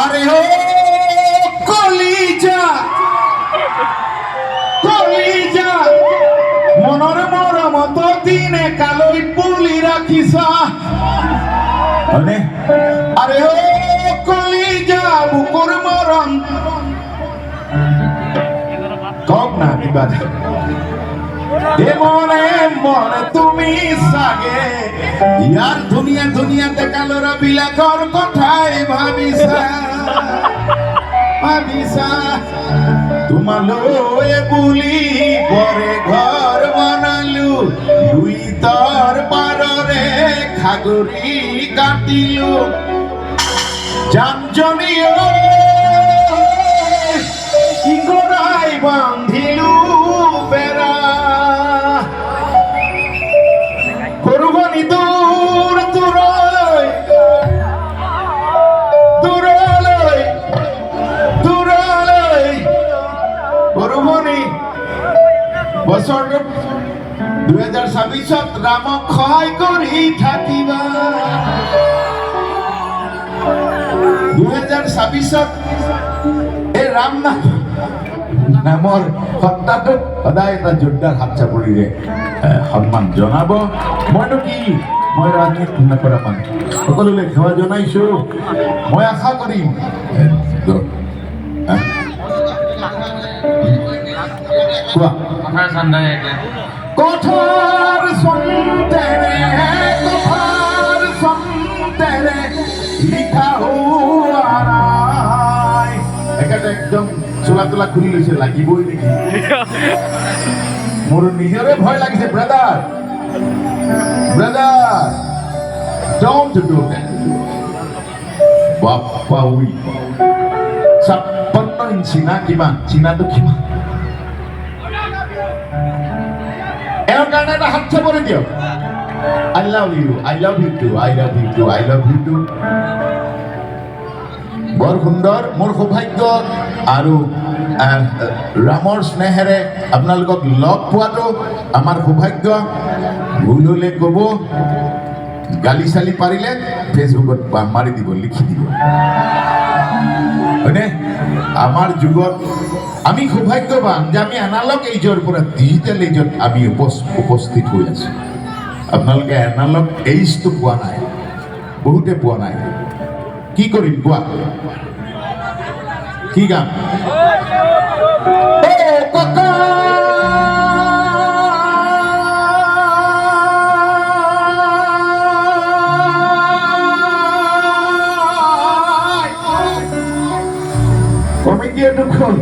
আরে ও কলিজা কলিজা মনের মতো দিনে কালই পুলি রাখিছা আরে ও কলিজা বুকুর মরম কক না কিবা মনে মনে তুমি সাগে ইয়ার দুনিয়াতে কালোরা বিলাকর কথাই ভাবিছা তোমালৈ বুলি পরে ঘর বনালু দুই তর পাররে খাগরি কাটিলু জানজনীয় কি করাই বান্ধিলু বেড়া করবনি দূর দূরলৈ দূরলৈ দূরলৈ করবনি বছর 2026 রামক সহায় কৰি থাকিবা 2026 এই ৰাম নামৰ সত্তাটোক সদায় এটা জোৰদাৰ হাত চাপৰিৰে সন্মান জনাব মইনো কি মই ৰাজনীতি নকৰা মানুহ সকলোলৈ সেৱা জনাইছো মই আশা কৰিম কোৱা কথার সন্তেরে লিখা হুয়া নাই একদম চোলা তোলা খুলি লৈছে লাগিবই নেকি মোৰ নিজৰে ভয় লাগিছে brother don't do that Bappa we 56 inch না কিমান চীনাটো কিমান এর কারণে একটা হাত চাপড়ে দিও I love you too বৰ সুন্দৰ মোৰ সৌভাগ্য আৰু ৰামৰ স্নেহেৰে আপোনালোকক লগ পোৱাটো আমাৰ সৌভাগ্য ভুল হলে ক'ব গালি চালি পাৰিলে ফেচবুকত মাৰি দিব লিখি দিব হয়নে আমাৰ যুগত আমি সৌভাগ্যবান যে আমি এনালগ এইজৰ পৰা ডিজিটেল এইজত আমি উপস্থিত হৈ আছো আপোনালোকে এনালগ এইজটো পোৱা নাই বহুতে পোৱা নাই কি কৰিম কোৱা কি গান কমিটিয়ে দুখন